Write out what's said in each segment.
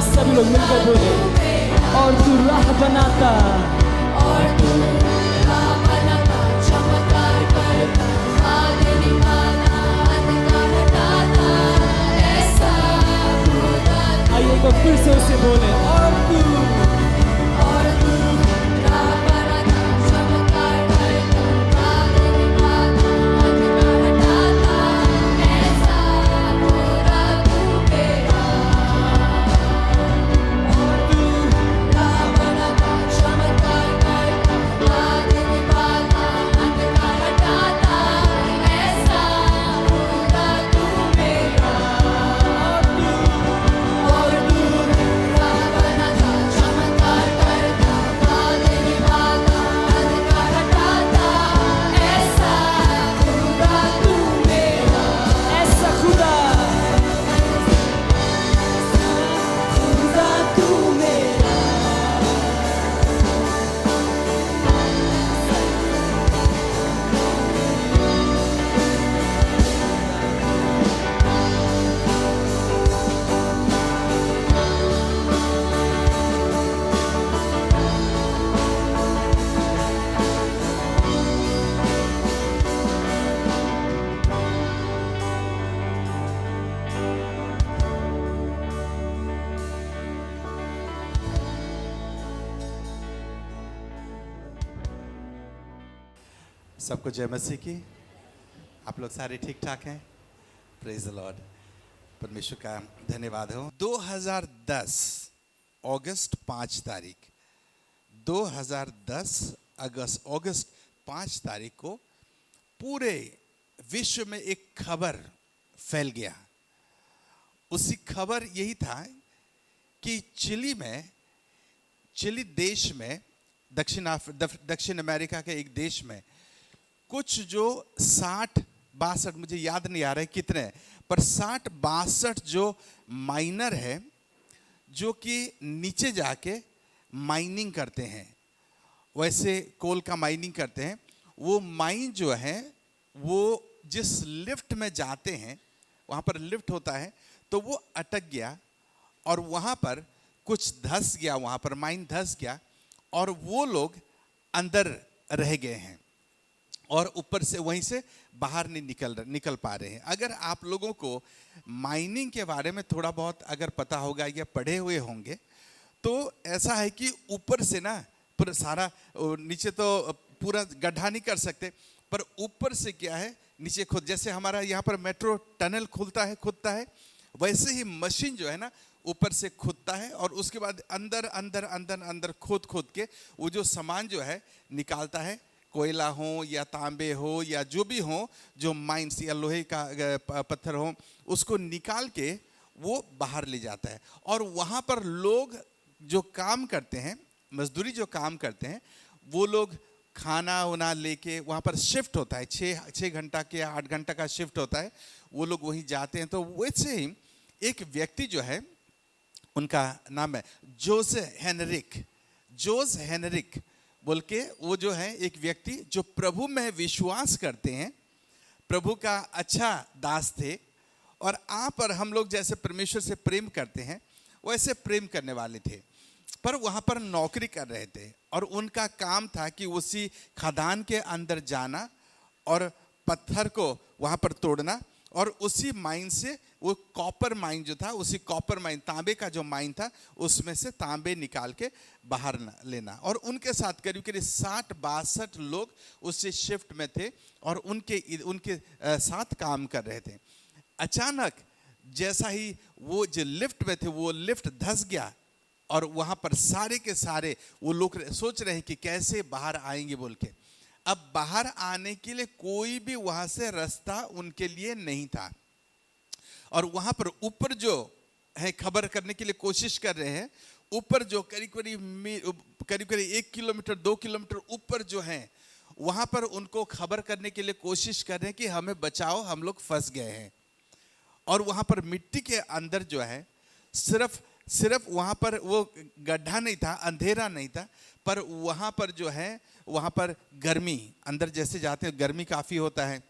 सब लोग मिलकर बोले और तू राह बनाता, और तू राह बनाता, चमत्कार करता, आगे निभाता, अंधकार हटाता, ऐसा खुदा। आइए एक बार फिर से उसे बोले और तू राह बनाता, चमत्कार करता, आगे निभाता, अंधकार हटाता, ऐसा खुदा तू मेरा। और तू राह बनाता, चमत्कार सबको जय मसीह की। आप लोग सारे ठीक ठाक हैं? Praise the Lord. परमेश्वर का धन्यवाद हो। 2010 अगस्त 5 तारीख 2010 अगस्त 5 तारीख को पूरे विश्व में एक खबर फैल गया। उसी खबर यही था कि चिली देश में दक्षिण अमेरिका के एक देश में कुछ जो 60-62, मुझे याद नहीं आ रहा है कितने, पर 60-62 जो माइनर है जो कि नीचे जाके माइनिंग करते हैं, वैसे कोल का माइनिंग करते हैं। वो माइन जो है वो जिस लिफ्ट में जाते हैं, वहाँ पर लिफ्ट होता है, तो वो अटक गया और वहाँ पर कुछ धंस गया, वहाँ पर माइन धंस गया और वो लोग अंदर रह गए हैं और ऊपर से वहीं से बाहर नहीं निकल पा रहे हैं। अगर आप लोगों को माइनिंग के बारे में थोड़ा बहुत अगर पता होगा या पढ़े हुए होंगे तो ऐसा है कि ऊपर से ना पूरा सारा, नीचे तो पूरा गड्ढा नहीं कर सकते, पर ऊपर से क्या है नीचे खुद, जैसे हमारा यहाँ पर मेट्रो टनल खुदता है, वैसे ही मशीन जो है ना ऊपर से खुदता है और उसके बाद अंदर खोद के वो जो सामान जो है निकालता है, कोयला हो या तांबे हो या जो भी हो, जो माइंस या लोहे का पत्थर हो, उसको निकाल के वो बाहर ले जाता है। और वहाँ पर लोग जो काम करते हैं, मजदूरी जो काम करते हैं, वो लोग खाना वाना लेके वहाँ पर शिफ्ट होता है, 6 घंटा के 8 घंटा का शिफ्ट होता है, वो लोग वहीं जाते हैं। तो वैसे ही एक व्यक्ति जो है, उनका नाम है जोस हेनरिक बोल के, वो जो है एक व्यक्ति जो प्रभु में विश्वास करते हैं, प्रभु का अच्छा दास थे और आप और हम लोग जैसे परमेश्वर से प्रेम करते हैं वैसे प्रेम करने वाले थे, पर वहाँ पर नौकरी कर रहे थे और उनका काम था कि उसी खदान के अंदर जाना और पत्थर को वहाँ पर तोड़ना और उसी माइन से, वो कॉपर माइन जो था, उसी कॉपर माइन, तांबे का जो माइन था, उसमें से तांबे निकाल के बाहर लेना। और उनके साथ करीब 60-62 लोग उसी शिफ्ट में थे और उनके साथ काम कर रहे थे। अचानक जैसा ही वो जो लिफ्ट में थे, वो लिफ्ट धंस गया और वहाँ पर सारे के सारे वो लोग सोच रहे हैं कि कैसे बाहर आएंगे बोल के। अब बाहर आने के लिए कोई भी वहां से रास्ता उनके लिए नहीं था और वहां पर ऊपर जो है खबर करने के लिए कोशिश कर रहे हैं, ऊपर जो करीब 1 किलोमीटर 2 किलोमीटर ऊपर जो है, वहां पर उनको खबर करने के लिए कोशिश कर रहे हैं कि हमें बचाओ, हम लोग फंस गए हैं। और वहां पर मिट्टी के अंदर जो है, सिर्फ वहां पर वो गड्ढा नहीं था, अंधेरा नहीं था, पर वहां पर जो है, वहां पर गर्मी, अंदर जैसे जाते हैं गर्मी काफी होता है।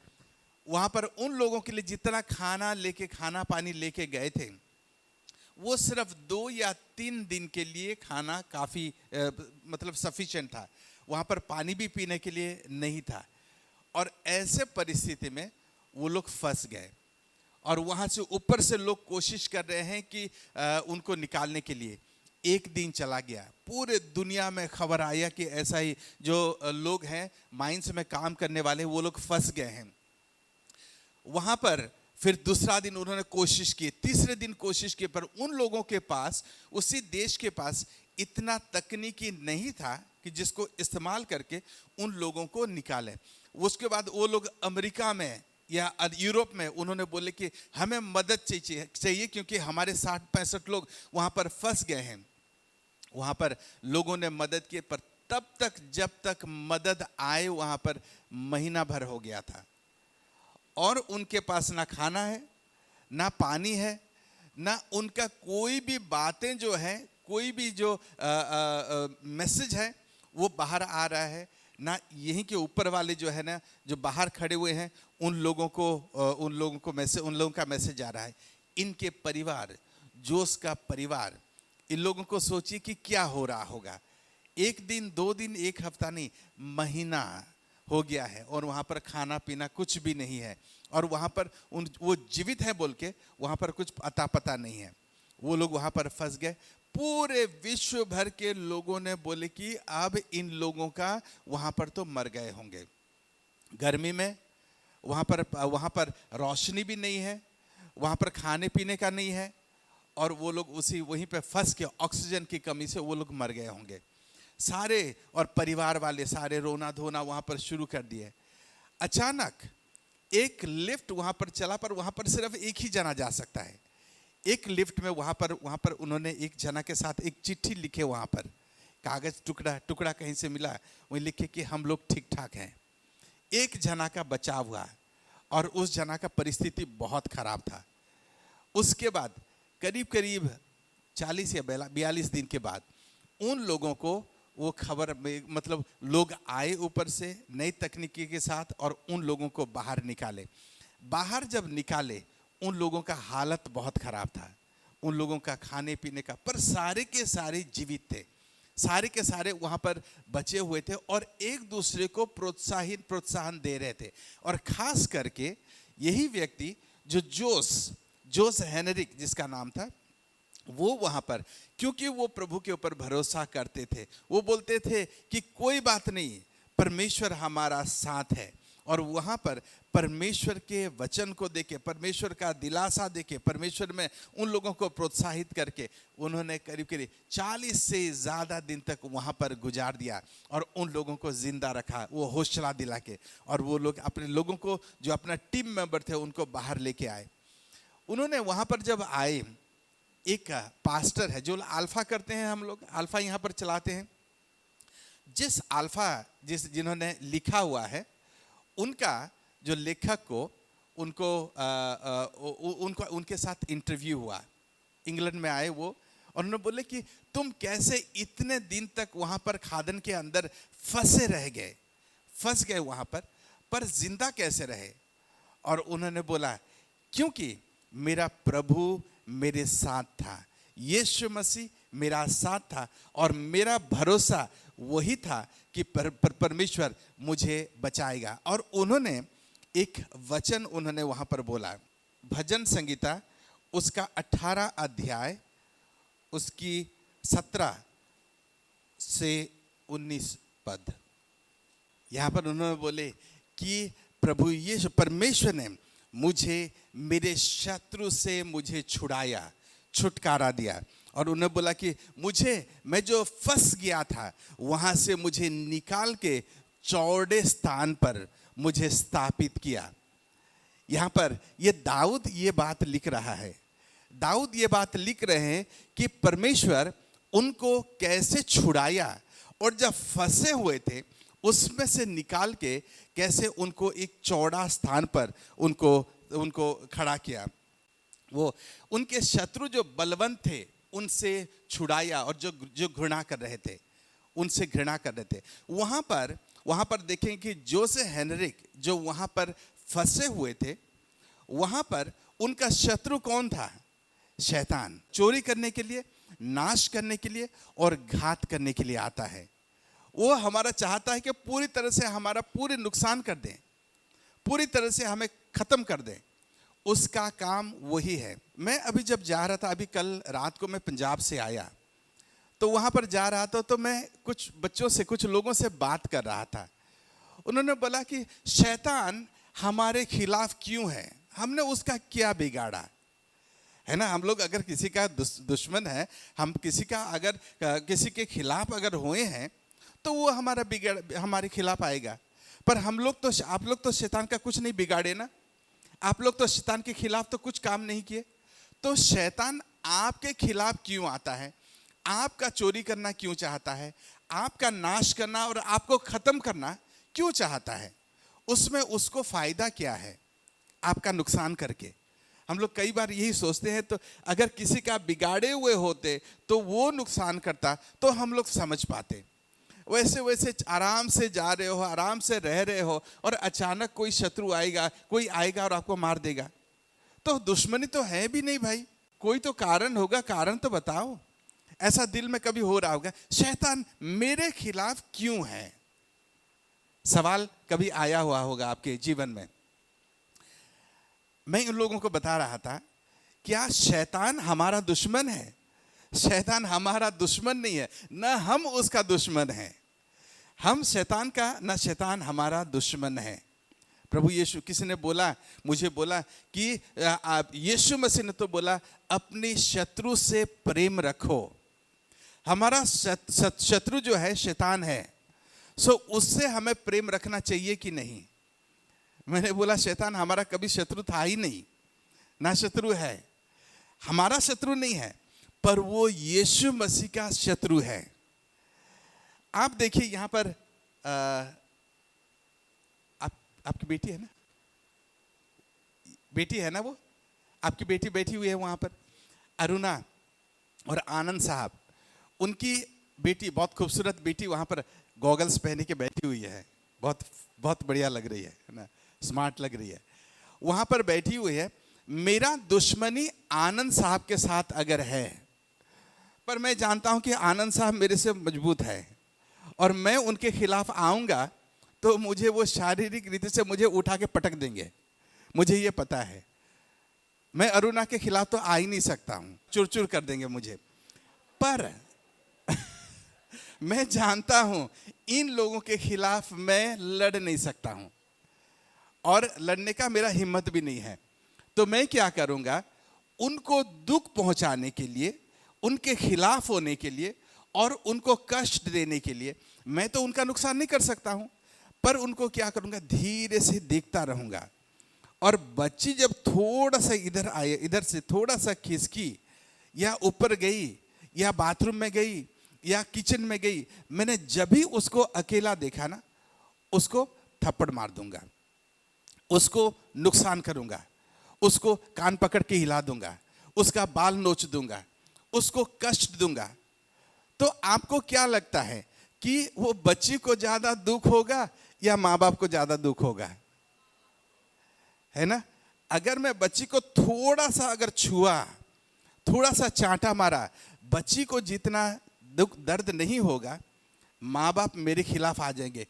वहां पर उन लोगों के लिए जितना खाना पानी लेके गए थे, वो सिर्फ 2 या 3 दिन के लिए खाना काफी मतलब सफिशिएंट था। वहां पर पानी भी पीने के लिए नहीं था और ऐसे परिस्थिति में वो लोग फंस गए और वहां से ऊपर से लोग कोशिश कर रहे हैं कि उनको निकालने के लिए। एक दिन चला गया, पूरे दुनिया में खबर आया कि ऐसा ही जो लोग हैं माइंस में काम करने वाले, वो लोग फंस गए हैं। वहां पर फिर दूसरा दिन उन्होंने कोशिश की, तीसरे दिन कोशिश की, पर उन लोगों के पास, उसी देश के पास इतना तकनीकी नहीं था कि जिसको इस्तेमाल करके उन लोगों को निकालें। उसके बाद वो लोग अमेरिका में या यूरोप में उन्होंने बोले कि हमें मदद चाहिए क्योंकि हमारे 60-65 लोग वहां पर फंस गए हैं। वहां पर लोगों ने मदद की, पर तब तक जब तक मदद आए वहां पर महीना भर हो गया था और उनके पास ना खाना है, ना पानी है, ना उनका कोई भी बातें जो है, कोई भी जो मैसेज है वो बाहर आ रहा है, ना यहीं के ऊपर वाले जो है ना, जो बाहर खड़े हुए हैं, उन लोगों का मैसेज आ रहा है। इनके परिवार, जोश का परिवार, इन लोगों को सोचिए कि क्या हो रहा होगा। 1 दिन 2 दिन 1 हफ्ता नहीं, महीना हो गया है और वहाँ पर खाना पीना कुछ भी नहीं है और वहाँ पर वो जीवित है बोल के वहाँ पर कुछ अता पता नहीं है। वो लोग वहाँ पर फंस गए। पूरे विश्व भर के लोगों ने बोले कि अब इन लोगों का वहाँ पर तो मर गए होंगे। गर्मी में वहाँ पर रोशनी भी नहीं है, वहाँ पर खाने पीने का नहीं है, और वो लोग वहीं पे फंस के ऑक्सीजन की कमी से वो लोग मर गए होंगे सारे। और परिवार वाले सारे रोना धोना वहाँ पर शुरू कर दिए। अचानक एक लिफ्ट वहाँ पर चला, पर वहाँ पर सिर्फ एक ही जना जा सकता है। एक लिफ्ट में वहाँ पर उन्होंने एक जना के साथ एक चिट्ठी लिखे, वहाँ पर कागज टुकड़ा कहीं से मिला, वहीं लिखे कि हम लोग ठीक ठाक हैं। एक जना का बचाव हुआ और उस जना का परिस्थिति बहुत खराब था। उसके बाद करीब 40 या 42 दिन के बाद उन लोगों को वो खबर में, मतलब लोग आए ऊपर से नई तकनीकी के साथ और उन लोगों को बाहर निकाले। बाहर जब निकाले उन लोगों का हालत बहुत खराब था, उन लोगों का खाने पीने का, पर सारे के सारे जीवित थे, सारे के सारे वहाँ पर बचे हुए थे और एक दूसरे को प्रोत्साहन दे रहे थे। और खास करके यही व्यक्ति जो जोस हेनरिक जिसका नाम था, वो वहाँ पर, क्योंकि वो प्रभु के ऊपर भरोसा करते थे, वो बोलते थे कि कोई बात नहीं, परमेश्वर हमारा साथ है। और वहाँ पर परमेश्वर के वचन को देके, परमेश्वर का दिलासा देके, परमेश्वर में उन लोगों को प्रोत्साहित करके उन्होंने करीब 40 से ज़्यादा दिन तक वहाँ पर गुजार दिया और उन लोगों को जिंदा रखा, वो हौसला दिला के। और वो लोग अपने लोगों को, जो अपना टीम मेंबर थे, उनको बाहर लेके आए। उन्होंने वहाँ पर जब आए, एक पास्टर है जो अल्फा करते हैं, हम लोग अल्फा यहाँ पर चलाते हैं, जिन्होंने लिखा हुआ है, उनका जो लेखक को उनके साथ इंटरव्यू हुआ। इंग्लैंड में आए वो, और उन्होंने बोले कि तुम कैसे इतने दिन तक वहाँ पर खादन के अंदर फंस गए वहाँ पर जिंदा कैसे रहे। और उन्होंने बोला क्योंकि मेरा प्रभु मेरे साथ था, यीशु मसीह मेरा साथ था, और मेरा भरोसा वही था कि परमेश्वर मुझे बचाएगा। और उन्होंने एक वचन उन्होंने वहाँ पर बोला, भजन संगीता उसका 18 अध्याय उसकी 17 से 19 पद। यहाँ पर उन्होंने बोले कि प्रभु यीशु परमेश्वर ने मुझे मेरे शत्रु से मुझे छुटकारा दिया। और उन्होंने बोला कि मैं जो फंस गया था वहाँ से मुझे निकाल के चौड़े स्थान पर मुझे स्थापित किया। यहाँ पर ये दाऊद ये बात लिख रहा है, दाऊद ये बात लिख रहे हैं कि परमेश्वर उनको कैसे छुड़ाया, और जब फंसे हुए थे उसमें से निकाल के कैसे उनको एक चौड़ा स्थान पर उनको खड़ा किया। वो उनके शत्रु जो बलवंत थे उनसे छुड़ाया, और जो घृणा कर रहे थे उनसे घृणा कर रहे थे। वहाँ पर देखें कि जोसे हेनरिक जो वहाँ पर फंसे हुए थे, वहाँ पर उनका शत्रु कौन था? शैतान। चोरी करने के लिए, नाश करने के लिए और घात करने के लिए आता है। वो हमारा चाहता है कि पूरी तरह से हमारा पूरे नुकसान कर दें, पूरी तरह से हमें खत्म कर दें। उसका काम वही है। मैं अभी जब जा रहा था, अभी कल रात को मैं पंजाब से आया, तो वहाँ पर जा रहा था तो मैं कुछ बच्चों से, कुछ लोगों से बात कर रहा था। उन्होंने बोला कि शैतान हमारे खिलाफ क्यों है, हमने उसका क्या बिगाड़ा है ना। हम लोग अगर किसी का दुश्मन है, हम किसी के खिलाफ अगर हुए हैं तो वो हमारे खिलाफ आएगा। पर आप लोग तो शैतान का कुछ नहीं बिगाड़े ना, आप लोग तो शैतान के खिलाफ तो कुछ काम नहीं किए। तो शैतान आपके खिलाफ क्यों आता है? आपका चोरी करना क्यों चाहता है? आपका नाश करना और आपको खत्म करना क्यों चाहता है? उसमें उसको फायदा क्या है आपका नुकसान करके? हम लोग कई बार यही सोचते हैं। तो अगर किसी का बिगाड़े हुए होते तो वो नुकसान करता तो हम लोग समझ पाते। वैसे आराम से जा रहे हो, आराम से रह रहे हो, और अचानक कोई शत्रु आएगा, कोई आएगा और आपको मार देगा। तो दुश्मनी तो है भी नहीं भाई, कोई तो कारण होगा, कारण तो बताओ। ऐसा दिल में कभी हो रहा होगा, शैतान मेरे खिलाफ क्यों है? सवाल कभी आया हुआ होगा आपके जीवन में। मैं उन लोगों को बता रहा था, क्या शैतान हमारा दुश्मन है? शैतान हमारा दुश्मन नहीं है, ना हम उसका दुश्मन है। हम शैतान का, ना शैतान हमारा दुश्मन है। प्रभु यीशु, किसी ने बोला, मुझे बोला कि आप यीशु मसीह ने तो बोला अपनी शत्रु से प्रेम रखो। हमारा शत्रु जो है शैतान है, सो उससे हमें प्रेम रखना चाहिए कि नहीं? मैंने बोला शैतान हमारा कभी शत्रु था ही नहीं, ना शत्रु है, हमारा शत्रु नहीं है, पर वो यीशु मसीह का शत्रु है। आप देखिए यहां पर आपकी बेटी है ना, बेटी है ना, वो आपकी बेटी बैठी हुई है वहां पर, अरुणा और आनंद साहब, उनकी बेटी, बहुत खूबसूरत बेटी वहां पर गॉगल्स पहने के बैठी हुई है, बहुत बहुत बढ़िया लग रही है ना, स्मार्ट लग रही है, वहां पर बैठी हुई है। मेरा दुश्मनी आनंद साहब के साथ अगर है, पर मैं जानता हूं कि आनंद साहब मेरे से मजबूत है, और मैं उनके खिलाफ आऊंगा तो मुझे वो शारीरिक रीति से मुझे उठा के पटक देंगे, मुझे ये पता है। मैं अरुणा के खिलाफ तो आ ही नहीं सकता हूं, चुर-चुर कर देंगे मुझे। पर मैं जानता हूं इन लोगों के खिलाफ मैं लड़ नहीं सकता हूं, और लड़ने का मेरा हिम्मत भी नहीं है। तो मैं क्या करूंगा, उनको दुख पहुंचाने के लिए, उनके खिलाफ होने के लिए और उनको कष्ट देने के लिए मैं तो उनका नुकसान नहीं कर सकता हूं, पर उनको क्या करूंगा, धीरे से देखता रहूंगा। और बच्ची जब थोड़ा सा इधर आए, इधर से थोड़ा सा खिसकी या ऊपर गई या बाथरूम में गई या किचन में गई, मैंने जब भी उसको अकेला देखा ना, उसको थप्पड़ मार दूंगा, उसको नुकसान करूंगा, उसको कान पकड़ के हिला दूंगा, उसका बाल नोच दूंगा, उसको कष्ट दूंगा। तो आपको क्या लगता है कि वो बच्ची को ज्यादा दुख होगा या माँ बाप को ज्यादा दुख होगा? है ना? अगर मैं बच्ची को थोड़ा सा अगर छुआ, थोड़ा सा चांटा मारा, बच्ची को जितना दुख दर्द नहीं होगा, माँ बाप मेरे खिलाफ आ जाएंगे।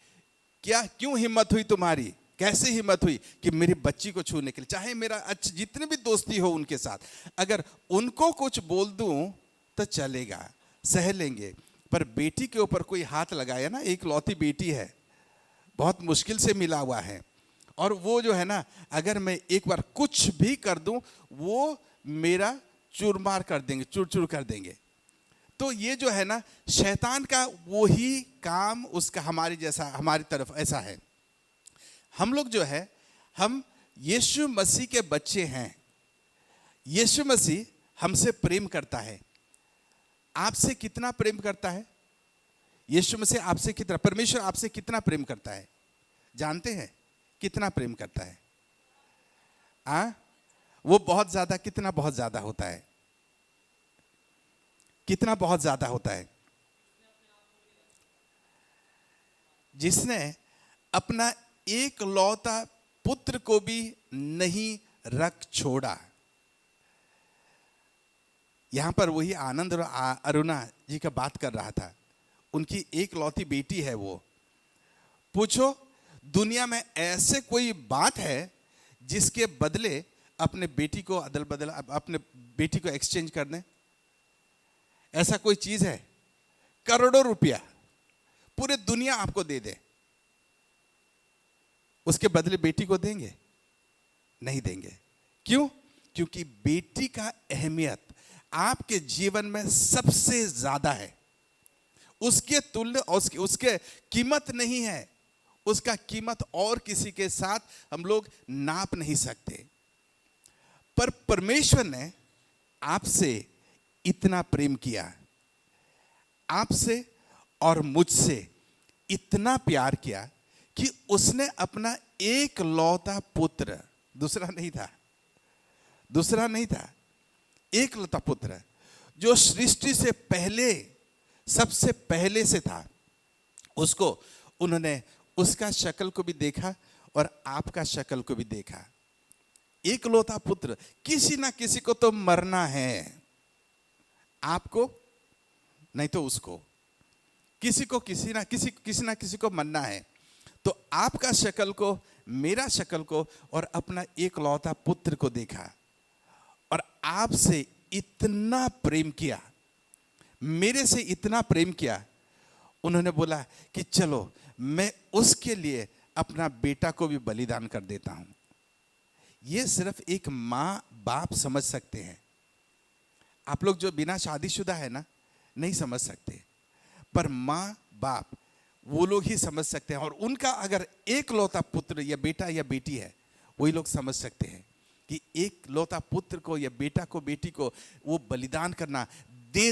क्या, क्यों हिम्मत हुई तुम्हारी, कैसे हिम्मत हुई कि मेरी बच्ची को छूने के लिए? चाहे मेरा अच्छा जितने भी दोस्ती हो उनके साथ, अगर उनको कुछ बोल दूं तो चलेगा, सह लेंगे, पर बेटी के ऊपर कोई हाथ लगाया ना, एक लौती बेटी है, बहुत मुश्किल से मिला हुआ है, और वो जो है ना, अगर मैं एक बार कुछ भी कर दूं, वो मेरा चूरमार कर देंगे, चूर-चूर कर देंगे। तो ये जो है ना, शैतान का वही काम उसका हमारी जैसा, हमारी तरफ ऐसा है। हम लोग जो है, हम यीशु मसीह के बच्चे हैं। यीशु मसीह हमसे प्रेम करता है। आपसे कितना प्रेम करता है? यीशु मसीह आपसे कितना, परमेश्वर आपसे कितना प्रेम करता है? जानते हैं कितना प्रेम करता है? वो बहुत ज्यादा, कितना बहुत ज्यादा होता है? कितना बहुत ज्यादा होता है? जिसने अपना एक लौता पुत्र को भी नहीं रख छोड़ा। यहां पर वही आनंद और अरुणा जी का बात कर रहा था, उनकी एक लौती बेटी है वो। पूछो दुनिया में ऐसे कोई बात है जिसके बदले अपने बेटी को अदल बदल, अपने बेटी को एक्सचेंज कर दें? ऐसा कोई चीज है? करोड़ों रुपया पूरे दुनिया आपको दे दे, उसके बदले बेटी को देंगे? नहीं देंगे। क्यों? क्योंकि बेटी का अहमियत आपके जीवन में सबसे ज्यादा है। उसके तुल्य, उसके कीमत नहीं है, उसका कीमत और किसी के साथ हम लोग नाप नहीं सकते। पर परमेश्वर ने आपसे इतना प्रेम किया, आपसे और मुझसे इतना प्यार किया कि उसने अपना एक लौता पुत्र, दूसरा नहीं था, एक लौता पुत्र जो सृष्टि से पहले, सबसे पहले से था, उसको उन्होंने, उसका शक्ल को भी देखा और आपका शक्ल को भी देखा। एक लौता पुत्र, किसी ना किसी को तो मरना है, आपको नहीं तो उसको, किसी ना किसी को मरना है। तो आपका शक्ल को, मेरा शक्ल को और अपना एक लौता पुत्र को देखा, और आपसे इतना प्रेम किया, मेरे से इतना प्रेम किया, उन्होंने बोला कि चलो मैं उसके लिए अपना बेटा को भी बलिदान कर देता हूं। ये सिर्फ एक माँ बाप समझ सकते हैं। आप लोग जो बिना शादीशुदा है ना, नहीं समझ सकते, पर माँ बाप वो लोग ही समझ सकते हैं। और उनका अगर एक लौता पुत्र या बेटा या बेटी है, वही लोग समझ सकते हैं कि एक लौता पुत्र को या बेटा को बेटी को वो बलिदान करना, दे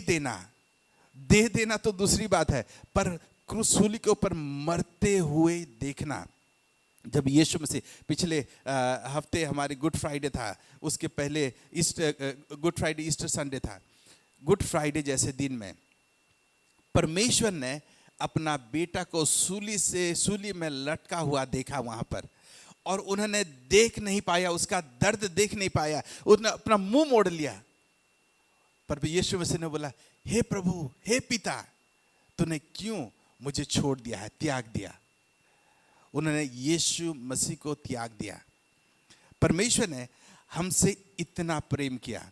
देना तो दूसरी बात है, पर क्रूसूली के ऊपर मरते हुए देखना। जब यीशु मसीह, पिछले हफ्ते हमारे गुड फ्राइडे था, उसके पहले गुड फ्राइडे ईस्टर संडे था। गुड फ्राइडे जैसे दिन में परमेश्वर ने अपना बेटा को सूली में लटका हुआ देखा वहां पर, और उन्होंने देख नहीं पाया, उसका दर्द देख नहीं पाया, उन्होंने अपना मुंह मोड़ लिया। पर यीशु मसीह ने बोला, हे प्रभु, हे पिता, तूने क्यों मुझे छोड़ दिया है, त्याग दिया। उन्होंने यीशु मसीह को त्याग दिया। परमेश्वर ने हमसे इतना प्रेम किया,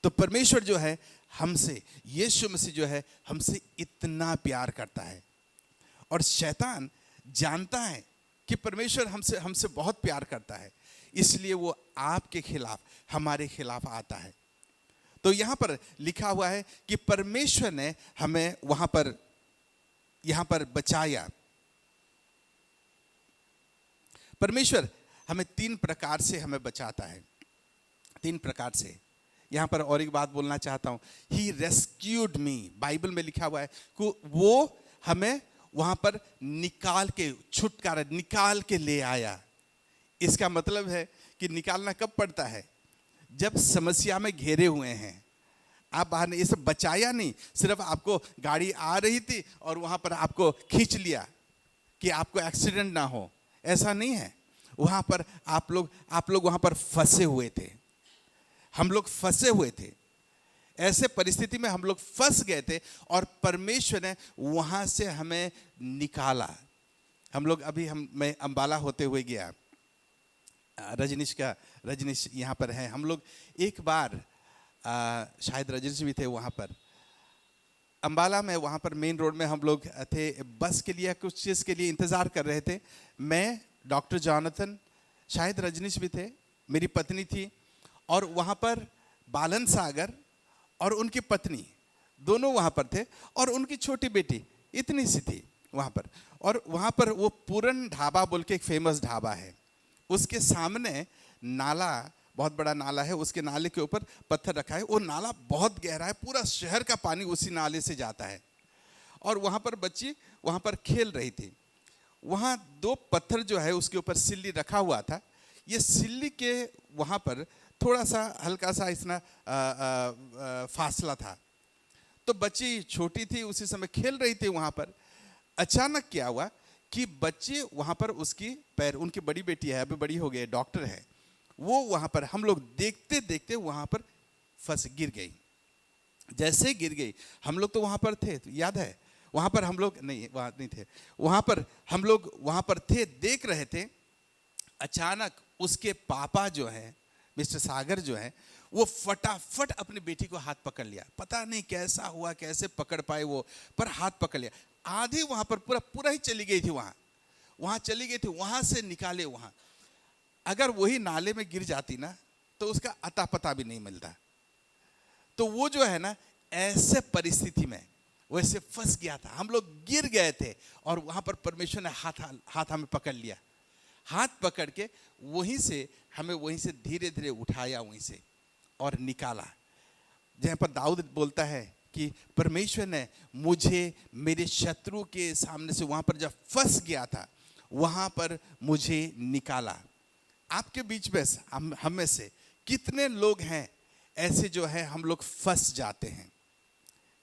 तो परमेश्वर जो है हमसे, यीशु मसीह जो है हमसे इतना प्यार करता है। और शैतान जानता है कि परमेश्वर हमसे बहुत प्यार करता है, इसलिए वो आपके खिलाफ, हमारे खिलाफ आता है। तो यहां पर लिखा हुआ है कि परमेश्वर ने हमें यहां पर बचाया। परमेश्वर हमें 3 प्रकार से हमें बचाता है, 3 प्रकार से। यहां पर और एक बात बोलना चाहता हूं, ही रेस्क्यूड मी, बाइबल में लिखा हुआ है कि वो हमें वहां पर निकाल के ले आया। इसका मतलब है कि निकालना कब पड़ता है, जब समस्या में घेरे हुए हैं, आप बाहर नहीं। ये सब बचाया नहीं, सिर्फ आपको गाड़ी आ रही थी और वहां पर आपको खींच लिया कि आपको एक्सीडेंट ना हो, ऐसा नहीं है। वहां पर आप लोग वहां पर फंसे हुए थे, हम लोग फंसे हुए थे। ऐसे परिस्थिति में हम लोग फंस गए थे और परमेश्वर ने वहां से हमें निकाला। हम लोग मैं अंबाला होते हुए गया, रजनीश यहाँ पर है। हम लोग एक बार शायद रजनीश भी थे वहाँ पर, अंबाला में, वहाँ पर मेन रोड में हम लोग थे, बस के लिए कुछ चीज़ के लिए इंतज़ार कर रहे थे। मैं, डॉक्टर जॉनथन, शायद रजनीश भी थे, मेरी पत्नी थी, और वहाँ पर बालन सागर और उनकी पत्नी दोनों वहाँ पर थे, और उनकी छोटी बेटी इतनी सी थी वहाँ पर। और वहाँ पर वो पूरन ढाबा बोल के एक फेमस ढाबा है, उसके सामने नाला, बहुत बड़ा नाला है, उसके नाले के ऊपर पत्थर रखा है। वो नाला बहुत गहरा है, पूरा शहर का पानी उसी नाले से जाता है। और वहाँ पर बच्ची वहाँ पर खेल रही थी। वहाँ 2 पत्थर जो है उसके ऊपर सिल्ली रखा हुआ था। ये सिल्ली के वहाँ पर थोड़ा सा हल्का सा इतना फासला था। तो बच्ची छोटी थी, उसी समय खेल रही थी वहाँ पर। अचानक क्या हुआ कि बच्चे वहाँ पर, उसकी पैर, उनकी बड़ी बेटी है, अभी बड़ी हो गई, डॉक्टर है, वो वहाँ पर, हम लोग देखते देखते वहाँ पर गिर गई। जैसे गिर गई, हम लोग तो वहाँ पर थे, तो याद है, वहाँ पर हम लोग वहाँ नहीं थे, वहाँ पर हम लोग वहाँ पर थे, देख रहे थे। अचानक उसके पापा जो है, मिस्टर सागर जो है, वो फटाफट अपनी बेटी को हाथ पकड़ लिया। पता नहीं कैसा हुआ, कैसे पकड़ पाए वो, पर हाथ पकड़ लिया। आधी वहाँ पर पूरा ही चली गई थी, वहाँ चली गई थी, वहाँ से निकाले वहाँ। अगर वही नाले में गिर जाती ना, तो उसका अता पता भी नहीं मिलता। तो वो जो है ना, ऐसे परिस्थिति में वैसे फंस गया था, हम लोग गिर गए थे, और वहाँ पर परमेश्वर ने हाथ हमें पकड़ लिया। हाथ पकड़ के हमें वहीं से धीरे धीरे उठाया, वहीं से और निकाला। जहाँ पर दाऊद बोलता है कि परमेश्वर ने मुझे मेरे शत्रु के सामने से, वहाँ पर जब फंस गया था, वहाँ पर मुझे निकाला। आपके बीच में हम में से कितने लोग हैं ऐसे जो है, हम लोग फंस जाते हैं।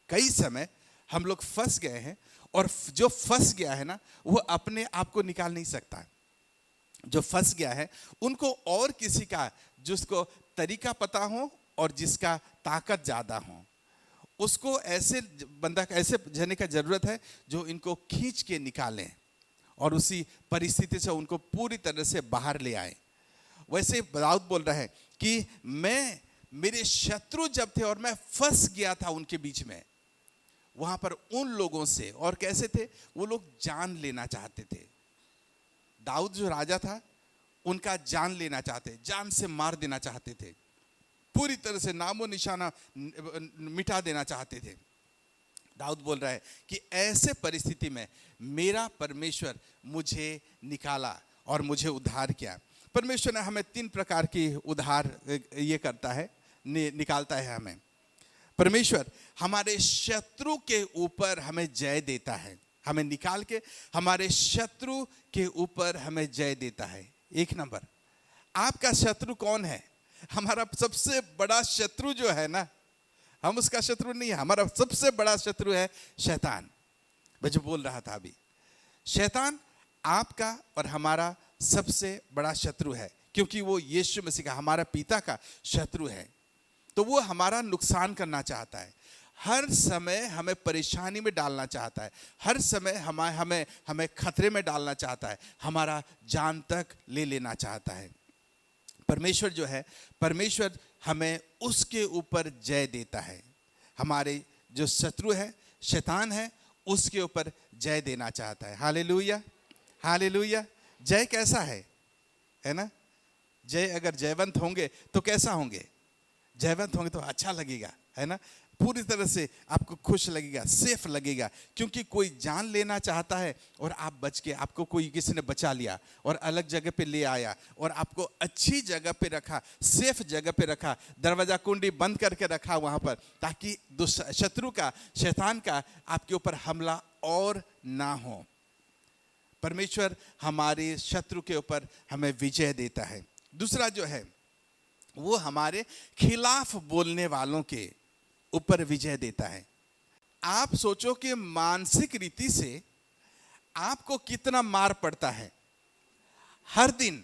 कई समय हम लोग फंस गए हैं, और जो फंस गया है ना, वो अपने आप को निकाल नहीं सकता। जो फंस गया है, उनको और किसी का, जिसको तरीका पता हो और जिसका ताकत ज़्यादा हो, उसको ऐसे जने का ज़रूरत है जो इनको खींच के निकालें और उसी परिस्थिति से उनको पूरी तरह से बाहर ले आए। वैसे दाऊद बोल रहा है कि मेरे शत्रु जब थे और मैं फंस गया था उनके बीच में, वहाँ पर उन लोगों से, और कैसे थे वो लोग, जान लेना चाहते थे, दाऊद जो राजा था उनका जान लेना चाहते, जान से मार देना चाहते थे, पूरी तरह से नामो निशाना मिटा देना चाहते थे। दाऊद बोल रहा है कि ऐसे परिस्थिति में मेरा परमेश्वर मुझे निकाला और मुझे उद्धार किया। परमेश्वर ने हमें 3 प्रकार की उद्धार ये करता है, निकालता है हमें। परमेश्वर हमारे शत्रु के ऊपर हमें जय देता है, हमें निकाल के हमारे शत्रु के ऊपर हमें जय देता है। 1 नंबर, आपका शत्रु कौन है? हमारा सबसे बड़ा शत्रु जो है ना, हम उसका शत्रु नहीं है, हमारा सबसे बड़ा शत्रु है शैतान। मैं जो बोल रहा था अभी, शैतान आपका और हमारा सबसे बड़ा शत्रु है, क्योंकि वो यीशु मसीह का, हमारा पिता का शत्रु है। तो वो हमारा नुकसान करना चाहता है, हर समय हमें परेशानी में डालना चाहता है, हर समय हमें खतरे में डालना चाहता है, हमारा जान तक ले लेना चाहता है। परमेश्वर जो है, परमेश्वर हमें उसके ऊपर जय देता है। हमारे जो शत्रु है, शैतान है, उसके ऊपर जय देना चाहता है। Hallelujah, hallelujah. जय कैसा है ना? जय अगर जयवंत होंगे तो कैसा होंगे? जयवंत होंगे तो अच्छा लगेगा, है ना? पूरी तरह से आपको खुश लगेगा, सेफ लगेगा, क्योंकि कोई जान लेना चाहता है और आप बच के, आपको कोई किसी ने बचा लिया और अलग जगह पे ले आया और आपको अच्छी जगह पे रखा, सेफ जगह पे रखा, दरवाजा कुंडी बंद करके रखा वहां पर, ताकि शत्रु का, शैतान का आपके ऊपर हमला और ना हो। परमेश्वर हमारे शत्रु के ऊपर हमें विजय देता है। दूसरा जो है, वो हमारे खिलाफ बोलने वालों के ऊपर विजय देता है। आप सोचो कि मानसिक रीति से आपको कितना मार पड़ता है। हर दिन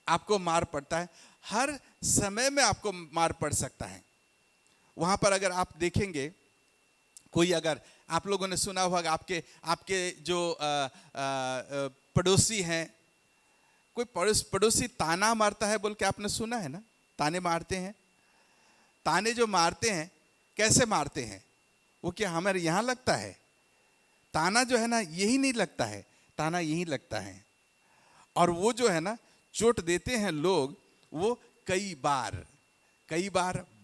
आपको मार पड़ता है, हर समय में आपको मार पड़ सकता है। वहां पर अगर आप देखेंगे, कोई, अगर आप लोगों ने सुना होगा, आपके जो पड़ोसी हैं, कोई पड़ोसी ताना मारता है बोल के आपने सुना है ना? ताने मारते हैं। ताने जो मारते हैं, कैसे मारते हैं? वो क्या हमारे यहाँ लगता है? ताना जो है ना, यही नहीं लगता है, ताना यही लगता है। और वो जो है ना, चोट देते हैं लोग, वो कई बार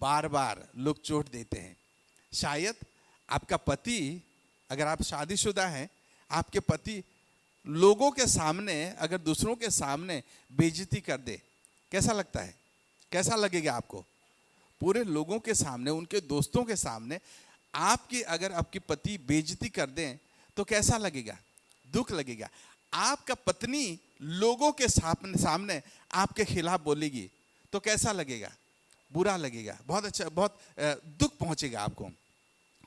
बार बार लोग चोट देते हैं। शायद आपका पति, अगर आप शादीशुदा हैं, आपके पति लोगों के सामने, अगर दूसरों के सामने बेइज्जती कर दे, कैसा लगता है? कैसा लगेगा आपको? पूरे लोगों के सामने, उनके दोस्तों के सामने अगर आपकी पति बेइज्जती कर दें तो कैसा लगेगा? दुख लगेगा। आपका पत्नी लोगों के सामने आपके खिलाफ बोलेगी तो कैसा लगेगा? बुरा लगेगा, बहुत दुख पहुंचेगा आपको।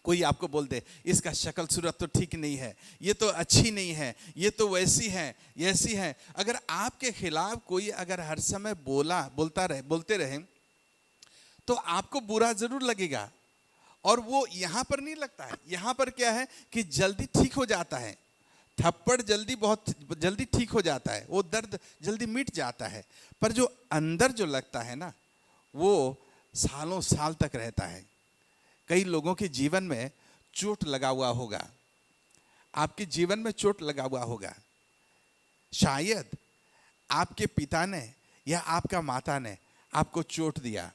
कोई आपको बोल दे, इसका शक्ल सूरत तो ठीक नहीं है, ये तो अच्छी नहीं है, ये तो वैसी है, ऐसी है। अगर आपके खिलाफ कोई अगर हर समय बोलते रहे तो आपको बुरा जरूर लगेगा। और वो यहाँ पर नहीं लगता है। यहाँ पर क्या है कि जल्दी ठीक हो जाता है, थप्पड़ बहुत जल्दी ठीक हो जाता है, वो दर्द जल्दी मिट जाता है। पर जो अंदर जो लगता है ना, वो सालों साल तक रहता है। कई लोगों के जीवन में चोट लगा हुआ होगा, आपके जीवन में चोट लगा हुआ होगा। शायद आपके पिता ने या आपका माता ने आपको चोट दिया,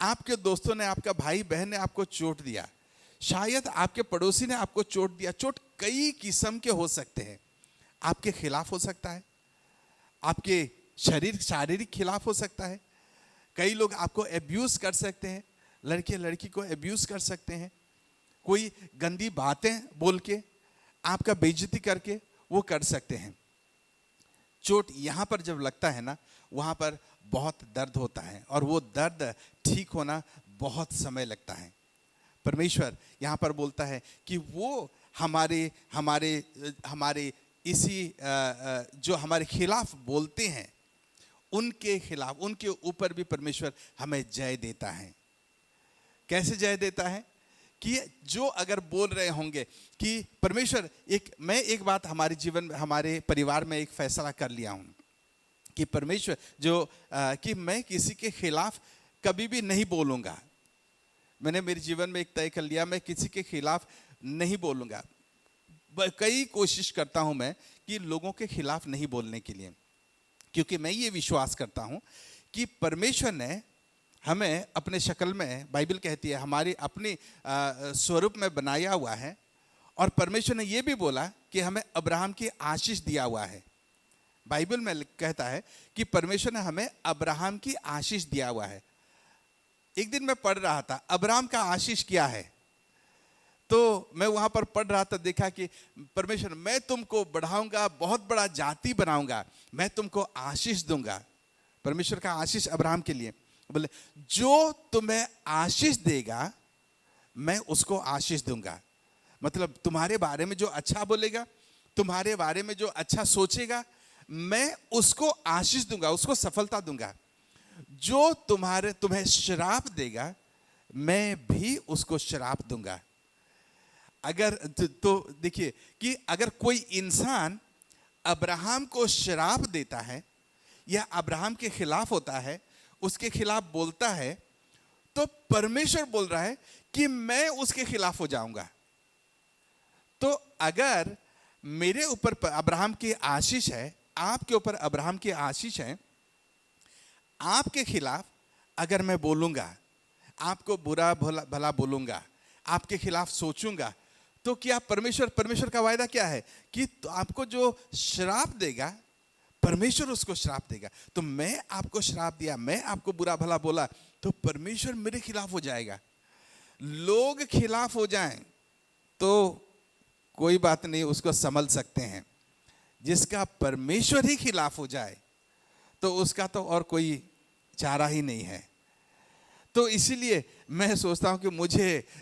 आपके दोस्तों ने, आपका भाई बहन ने आपको चोट दिया, शायद आपके पड़ोसी ने आपको चोट दिया। चोट कई किस्म के हो सकते हैं। आपके खिलाफ हो सकता है, आपके शारीरिक खिलाफ हो सकता है। कई लोग आपको एब्यूज कर सकते हैं, लड़की को एब्यूज कर सकते हैं, कोई गंदी बातें बोल के, आपका बेइज्जती करके वो कर सकते हैं। चोट यहाँ पर जब लगता है ना, वहाँ पर बहुत दर्द होता है और वो दर्द ठीक होना बहुत समय लगता है। परमेश्वर यहाँ पर बोलता है कि वो हमारे इसी जो हमारे खिलाफ बोलते हैं, उनके खिलाफ, उनके ऊपर भी परमेश्वर हमें जय देता है। कैसे जय देता है? कि जो अगर बोल रहे होंगे कि परमेश्वर, मैं एक बात हमारे जीवन में, हमारे परिवार में एक फैसला कर लिया हूं कि परमेश्वर कि मैं किसी के खिलाफ कभी भी नहीं बोलूंगा। मैंने मेरे जीवन में एक तय कर लिया, मैं किसी के खिलाफ नहीं बोलूंगा। कई कोशिश करता हूं मैं कि लोगों के खिलाफ नहीं बोलने के लिए, क्योंकि मैं ये विश्वास करता हूं कि परमेश्वर ने हमें अपने शक्ल में, बाइबल कहती है, हमारी अपनी स्वरूप में बनाया हुआ है। और परमेश्वर ने ये भी बोला कि हमें अब्राहम की आशीष दिया हुआ है। बाइबल में कहता है कि परमेश्वर ने हमें अब्राहम की आशीष दिया हुआ है। एक दिन मैं पढ़ रहा था अब्राहम का आशीष क्या है, तो मैं वहां पर पढ़ रहा था, देखा कि परमेश्वर, मैं तुमको बढ़ाऊंगा, बहुत बड़ा जाति बनाऊंगा, मैं तुमको आशीष दूंगा। परमेश्वर का आशीष अब्राहम के लिए, बोले जो तुम्हें आशीष देगा मैं उसको आशीष दूंगा। मतलब तुम्हारे बारे में जो अच्छा बोलेगा, तुम्हारे बारे में जो अच्छा सोचेगा, मैं उसको आशीष दूंगा, उसको सफलता दूंगा। जो तुम्हें श्राप देगा मैं भी उसको श्राप दूंगा। अगर तो देखिए कि अगर कोई इंसान अब्राहम को श्राप देता है या अब्राहम के खिलाफ होता है, उसके खिलाफ बोलता है, तो परमेश्वर बोल रहा है कि मैं उसके खिलाफ हो जाऊंगा। तो अगर मेरे ऊपर अब्राहम की आशीष है, आपके ऊपर अब्राहम की आशीष है, आपके खिलाफ अगर मैं बोलूंगा, आपको बुरा भला बोलूंगा, आपके खिलाफ सोचूंगा, तो क्या परमेश्वर का वायदा क्या है कि तो आपको जो श्राप देगा परमेश्वर उसको श्राप देगा। तो मैं आपको श्राप दिया, मैं आपको बुरा भला बोला, तो परमेश्वर मेरे खिलाफ हो जाएगा। लोग खिलाफ हो जाएं तो कोई बात नहीं, उसको संभल सकते हैं। जिसका परमेश्वर ही खिलाफ हो जाए तो उसका तो और कोई चारा ही नहीं है। तो इसीलिए मैं सोचता हूं कि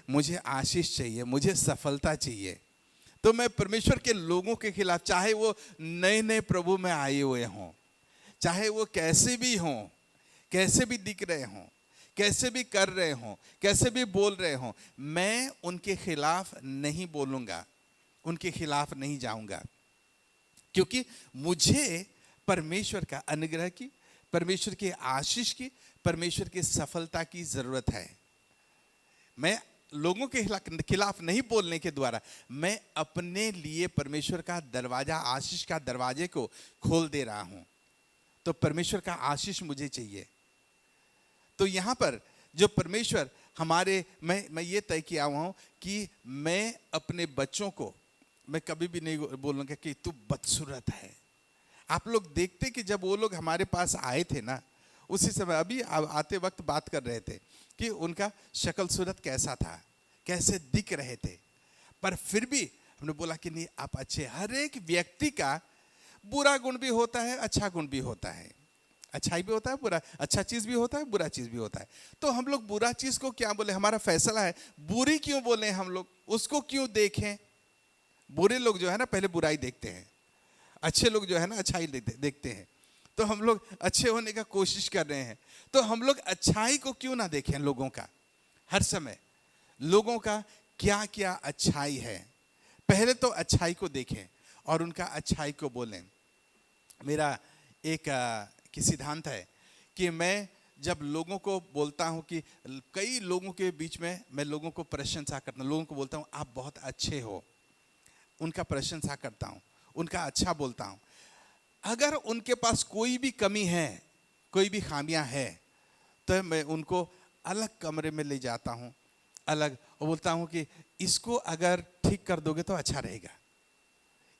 मुझे आशीष चाहिए, मुझे सफलता चाहिए। तो मैं परमेश्वर के लोगों के खिलाफ, चाहे वो नए नए प्रभु में आए हुए हों, चाहे वो कैसे भी हों, कैसे भी दिख रहे हों, कैसे भी कर रहे हों, कैसे भी बोल रहे हों, मैं उनके खिलाफ नहीं बोलूंगा, उनके खिलाफ नहीं जाऊंगा। क्योंकि मुझे परमेश्वर का अनुग्रह की, परमेश्वर की आशीष की, परमेश्वर की सफलता की जरूरत है। मैं लोगों के खिलाफ नहीं बोलने के द्वारा मैं अपने लिए परमेश्वर का दरवाजा, आशीष का दरवाजे को खोल दे रहा हूं। तो परमेश्वर का आशीष मुझे चाहिए। तो यहां पर जो परमेश्वर हमारे, मैं ये तय किया हुआ हूं कि मैं अपने बच्चों को मैं कभी भी नहीं बोलूंगा कि तू बदसूरत है। आप लोग देखते कि जब वो लोग हमारे पास आए थे ना, उसी समय अभी आते वक्त बात कर रहे थे कि उनका शक्ल सूरत कैसा था, कैसे दिख रहे थे, पर फिर भी हमने बोला कि नहीं आप अच्छे। हर एक व्यक्ति का बुरा गुण भी होता है, अच्छा गुण भी होता है, अच्छाई भी होता है, बुरा, अच्छा चीज भी होता है, बुरा चीज भी होता है। तो हम लोग बुरा चीज को क्या बोले, हमारा फैसला है, बुरी क्यों बोले, हम लोग उसको क्यों देखें। बुरे लोग जो है ना पहले बुराई देखते हैं, अच्छे लोग जो है ना अच्छाई देखते हैं। तो हम लोग अच्छे होने का कोशिश कर रहे हैं, तो हम लोग अच्छाई को क्यों ना देखें लोगों का। हर समय लोगों का क्या क्या अच्छाई है, पहले तो अच्छाई को देखें और उनका अच्छाई को बोलें। मेरा एक सिद्धांत है कि मैं जब लोगों को बोलता हूं कि कई लोगों के बीच में मैं लोगों को प्रशंसा करता हूं, लोगों को बोलता हूं आप बहुत अच्छे हो, उनका प्रशंसा करता हूं, उनका अच्छा बोलता हूं। अगर उनके पास कोई भी कमी है, कोई भी खामियां है, तो मैं उनको अलग कमरे में ले जाता हूं, अलग, और बोलता हूं कि इसको अगर ठीक कर दोगे तो अच्छा रहेगा,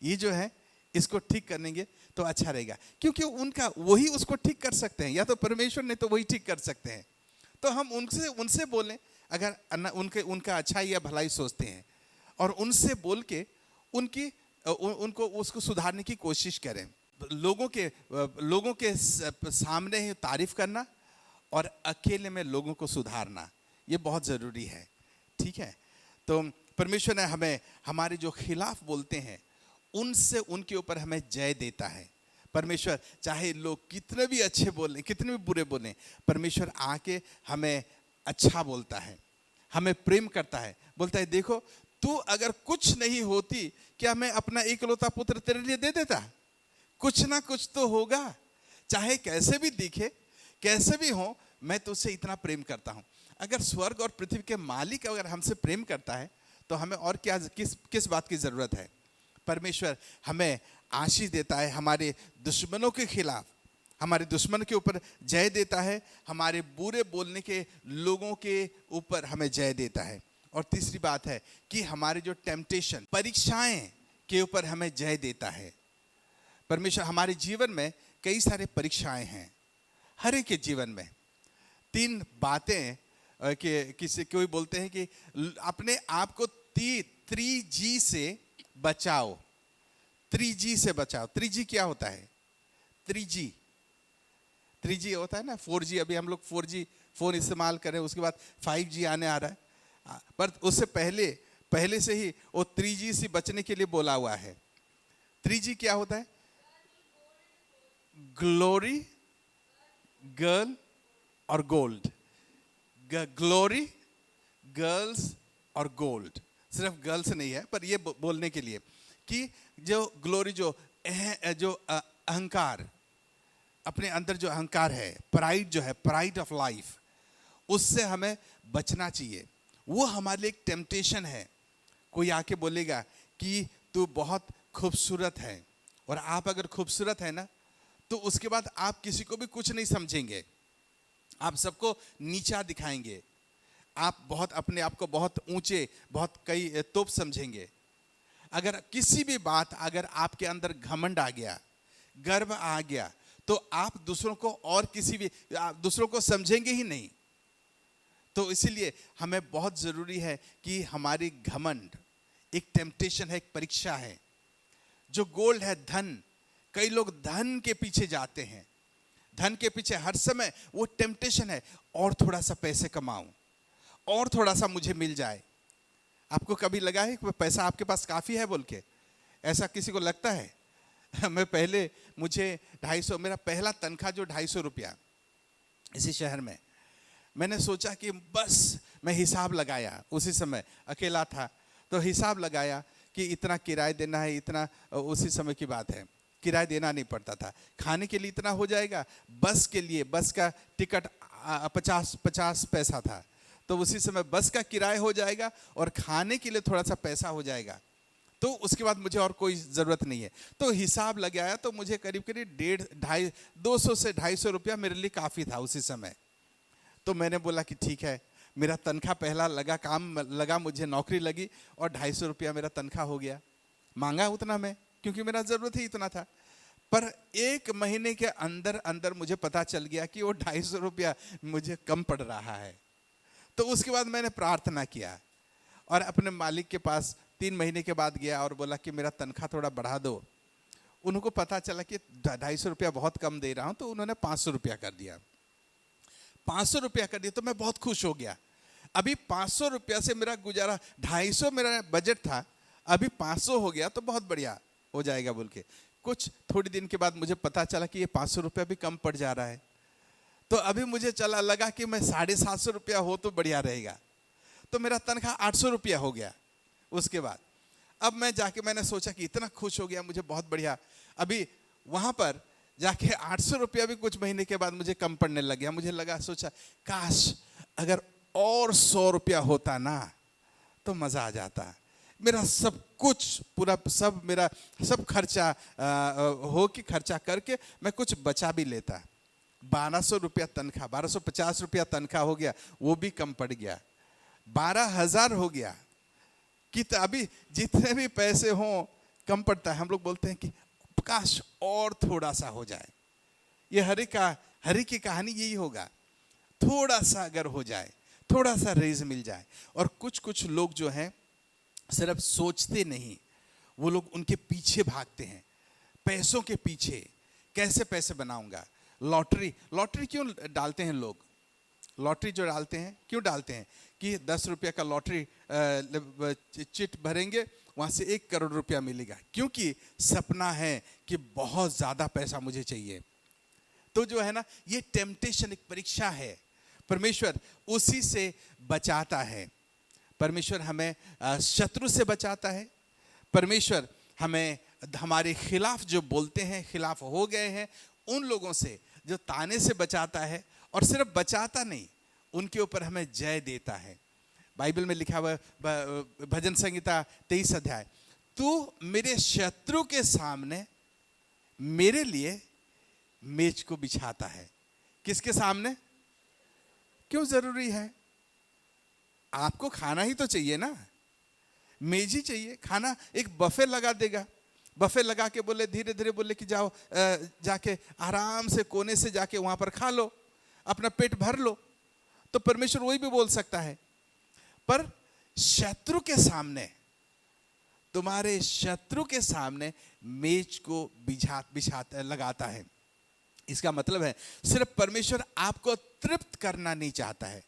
ये जो है इसको ठीक करेंगे तो अच्छा रहेगा। क्योंकि उनका वही उसको ठीक कर सकते हैं, या तो परमेश्वर ने तो वही ठीक कर सकते हैं। तो हम उनसे बोलें, अगर उनका अच्छाई या भलाई सोचते हैं, और उनसे बोल के उनको उसको सुधारने की कोशिश करें। लोगों के सामने ही तारीफ करना और अकेले में लोगों को सुधारना, ये बहुत जरूरी है। ठीक है, तो परमेश्वर ने हमें हमारे जो खिलाफ बोलते हैं उनसे, उनके ऊपर हमें जय देता है। परमेश्वर चाहे लोग कितने भी अच्छे बोलें, कितने भी बुरे बोलें, परमेश्वर आके हमें अच्छा बोलता है, हमें प्रेम करता है, बोलता है देखो तू अगर कुछ नहीं होती, क्या मैं अपना इकलौता पुत्र तेरे लिए दे देता। कुछ ना कुछ तो होगा, चाहे कैसे भी दिखे, कैसे भी हो, मैं तुझसे इतना प्रेम करता हूं। अगर स्वर्ग और पृथ्वी के मालिक अगर हमसे प्रेम करता है तो हमें और क्या, किस बात की जरूरत है। परमेश्वर हमें आशीष देता है, हमारे दुश्मनों के खिलाफ, हमारे दुश्मन के ऊपर जय देता है, हमारे बुरे बोलने के लोगों के ऊपर हमें जय देता है। और तीसरी बात है कि हमारे जो टेम्पटेशन, परीक्षाएं के ऊपर हमें जय देता है। परमेश्वर हमारे जीवन में कई सारे परीक्षाएं हैं, हर एक के जीवन में। 3 बातें कि किसी कोई बोलते हैं कि अपने आप को 3G से बचाओ, 3G से बचाओ। 3G क्या होता है? 3G होता है ना, 4G, अभी हम लोग 4G फोन इस्तेमाल कर रहे हैं, उसके बाद 5G आने आ रहा है, पर उससे पहले से ही वो 3G से बचने के लिए बोला हुआ है। 3G क्या होता है? ग्लोरी, गर्ल और गोल्ड। ग्लोरी, गर्ल्स और गोल्ड। सिर्फ गर्ल्स नहीं है, पर ये बोलने के लिए कि जो ग्लोरी, जो अहंकार, अपने अंदर जो अहंकार है, प्राइड जो है, प्राइड ऑफ लाइफ, उससे हमें बचना चाहिए। वो हमारे लिए एक टेम्पटेशन है। कोई आके बोलेगा कि तू बहुत खूबसूरत है, और आप अगर खूबसूरत है ना, तो उसके बाद आप किसी को भी कुछ नहीं समझेंगे, आप सबको नीचा दिखाएंगे, आप बहुत अपने आप को बहुत ऊंचे, बहुत कई तोप समझेंगे। अगर किसी भी बात, अगर आपके अंदर घमंड आ गया, गर्व आ गया, तो आप दूसरों को और दूसरों को समझेंगे ही नहीं। तो इसीलिए हमें बहुत जरूरी है कि हमारी घमंड एक टेम्पटेशन है, एक परीक्षा है। जो गोल्ड है, धन, कई लोग धन के पीछे जाते हैं, धन के पीछे हर समय वो टेम्पटेशन है, और थोड़ा सा पैसे कमाऊं, और थोड़ा सा मुझे मिल जाए। आपको कभी लगा है कि पैसा आपके पास काफी है बोल के? ऐसा किसी को लगता है? मुझे 250, मेरा पहला तनख्वाह जो 250 रुपया इसी शहर में, मैंने सोचा कि बस मैं हिसाब लगाया, उसी समय अकेला था, तो हिसाब लगाया कि इतना किराया देना है, इतना, उसी समय की बात है, किराया देना नहीं पड़ता था, खाने के लिए इतना हो जाएगा, बस के लिए, बस का टिकट 50 पैसा था, तो उसी समय बस का किराया हो जाएगा और खाने के लिए थोड़ा सा पैसा हो जाएगा, तो उसके बाद मुझे और कोई ज़रूरत नहीं है। तो हिसाब लगाया तो मुझे करीब 200 से 250 रुपया मेरे लिए काफ़ी था उसी समय। तो मैंने बोला कि ठीक है, मेरा तनख्वाह पहला लगा, काम लगा, मुझे नौकरी लगी और 250 रुपया मेरा तनख्वाह हो गया। मांगा उतना मैं, क्योंकि मेरा ज़रूरत ही इतना था। पर 1 महीने के अंदर अंदर मुझे पता चल गया कि वो 250 रुपया मुझे कम पड़ रहा है। तो उसके बाद मैंने प्रार्थना किया और अपने मालिक के पास 3 महीने के बाद गया और बोला कि मेरा तनख्वाह थोड़ा बढ़ा दो। उनको पता चला कि 250 रुपया बहुत कम दे रहा हूँ, तो उन्होंने 500 रुपया कर दिया। 500 रुपया कर दिया तो मैं बहुत खुश हो गया। अभी 500 रुपया से मेरा गुजारा, 250 मेरा बजट था, अभी 500 हो गया तो बहुत बढ़िया हो जाएगा बोल के। कुछ थोड़ी दिन के बाद मुझे पता चला कि ये 500 रुपया भी कम पड़ जा रहा है। तो अभी मुझे लगा कि मैं 750 रुपया हो तो बढ़िया रहेगा। तो मेरा तनख्वाह 800 रुपया हो गया। उसके बाद अब मैं जाके मैंने सोचा कि इतना खुश हो गया, मुझे बहुत बढ़िया। अभी वहाँ पर जाके 800 रुपया भी कुछ महीने के बाद मुझे कम पड़ने लग गया। मुझे लगा, सोचा काश अगर और 100 रुपया होता ना तो मज़ा आ जाता। मेरा सब कुछ पूरा मेरा सब खर्चा हो के खर्चा करके मैं कुछ बचा भी लेता। 1200 रुपया तनख्वाह, 1250 रुपया तनख्वाह हो गया, वो भी कम पड़ गया। 12,000 हो गया कि अभी जितने भी पैसे हों कम पड़ता है। हम लोग बोलते हैं कि काश और थोड़ा सा हो जाए। ये हरि की कहानी यही होगा, थोड़ा सा अगर हो जाए, थोड़ा सा रेज मिल जाए। और कुछ लोग जो हैं सिर्फ सोचते नहीं, वो लोग उनके पीछे भागते हैं, पैसों के पीछे। कैसे पैसे बनाऊंगा? लॉटरी क्यों डालते हैं लोग? लॉटरी जो डालते हैं क्यों डालते हैं कि 10 रुपया का लॉटरी चिट भरेंगे, वहाँ से 1 करोड़ रुपया मिलेगा, क्योंकि सपना है कि बहुत ज़्यादा पैसा मुझे चाहिए। तो जो है ना, ये टेम्पटेशन एक परीक्षा है। परमेश्वर उसी से बचाता है। परमेश्वर हमें शत्रु से बचाता है। परमेश्वर हमें हमारे खिलाफ जो बोलते हैं, खिलाफ हो गए हैं, उन लोगों से जो ताने से बचाता है। और सिर्फ बचाता नहीं, उनके ऊपर हमें जय देता है। बाइबल में लिखा हुआ भजन संहिता 23 अध्याय, तू मेरे शत्रु के सामने मेरे लिए मेज को बिछाता है। किसके सामने? क्यों जरूरी है? आपको खाना ही तो चाहिए ना, मेज ही चाहिए। खाना एक बफे लगा देगा, बफे लगा के बोले धीरे धीरे बोले कि जाओ जाके आराम से कोने से जाके वहां पर खा लो, अपना पेट भर लो, तो परमेश्वर वही भी बोल सकता है। पर शत्रु के सामने, तुम्हारे शत्रु के सामने मेज को बिछाता लगाता है। इसका मतलब है सिर्फ परमेश्वर आपको तृप्त करना नहीं चाहता है,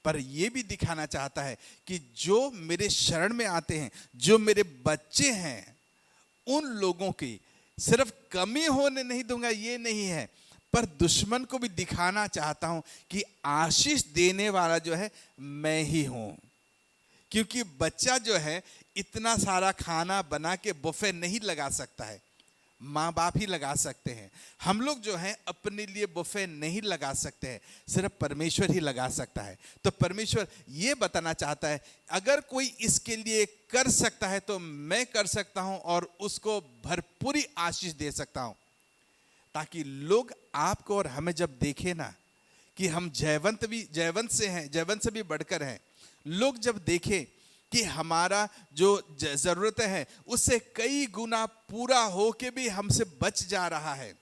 पर यह भी दिखाना चाहता है कि जो मेरे शरण में आते हैं, जो मेरे बच्चे हैं, उन लोगों की सिर्फ कमी होने नहीं दूंगा, ये नहीं है, पर दुश्मन को भी दिखाना चाहता हूं कि आशीष देने वाला जो है मैं ही हूं। क्योंकि बच्चा जो है इतना सारा खाना बना के बुफे नहीं लगा सकता है, माँ बाप ही लगा सकते हैं। हम लोग जो हैं अपने लिए बुफे नहीं लगा सकते हैं, सिर्फ परमेश्वर ही लगा सकता है। तो परमेश्वर ये बताना चाहता है अगर कोई इसके लिए कर सकता है तो मैं कर सकता हूं और उसको भरपूरी आशीष दे सकता हूं, ताकि लोग आपको और हमें जब देखें ना कि हम जयवंत से हैं, जयवंत से भी बढ़कर हैं, लोग जब देखें कि हमारा जो जरूरतें हैं उससे कई गुना पूरा होके भी हमसे बच जा रहा है,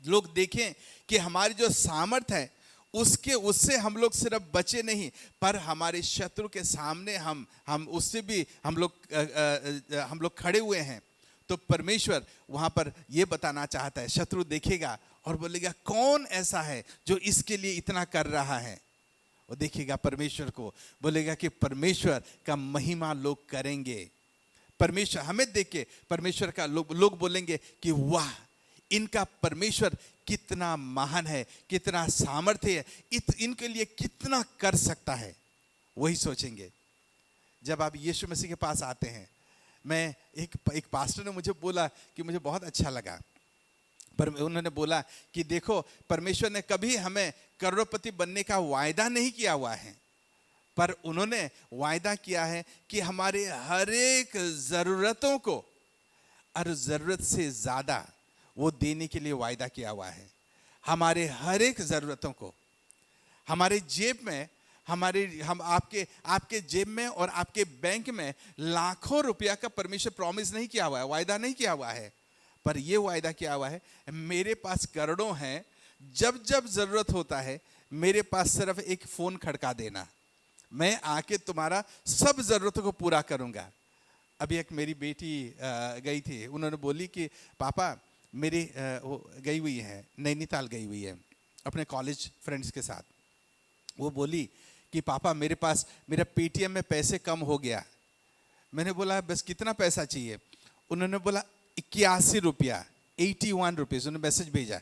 लोग देखें कि हमारी जो सामर्थ्य है उससे हम लोग सिर्फ बचे नहीं, पर हमारे शत्रु के सामने हम उससे भी हम लोग खड़े हुए हैं, तो परमेश्वर वहां पर यह बताना चाहता है। शत्रु देखेगा और बोलेगा कौन ऐसा है जो इसके लिए इतना कर रहा है, वो देखेगा परमेश्वर को, बोलेगा कि परमेश्वर का महिमा लोग करेंगे। परमेश्वर हमें देख के परमेश्वर का लोग बोलेंगे कि वाह, इनका परमेश्वर कितना महान है, कितना सामर्थ्य है, इनके लिए कितना कर सकता है। वही सोचेंगे। जब आप यीशु मसीह के पास आते हैं, मैं एक पास्टर ने मुझे बोला कि मुझे बहुत अच्छा लगा, पर उन्होंने बोला कि देखो परमेश्वर ने कभी हमें करोड़पति बनने का वायदा नहीं किया हुआ है, पर उन्होंने वायदा किया है कि हमारे हर एक जरूरतों को और जरूरत से ज्यादा वो देने के लिए वायदा किया हुआ है। हमारे हर एक जरूरतों को हमारे जेब में, हम आपके जेब में और आपके बैंक में लाखों रुपया का परमेश्वर प्रॉमिस नहीं किया हुआ है, वायदा नहीं किया हुआ है, पर यह वायदा किया हुआ है मेरे पास करोड़ों हैं, जब जब जरूरत होता है मेरे पास सिर्फ एक फोन खड़का देना, मैं आके तुम्हारा सब जरूरतों को पूरा करूंगा। अभी एक मेरी बेटी गई थी, उन्होंने बोली कि पापा मेरी वो गई हुई है, नैनीताल गई हुई है अपने कॉलेज फ्रेंड्स के साथ। वो बोली कि पापा मेरा पेटीएम में पैसे कम हो गया। मैंने बोला बस कितना पैसा चाहिए? उन्होंने बोला 81 रुपया, 81 रुपीज। उन्होंने मैसेज भेजा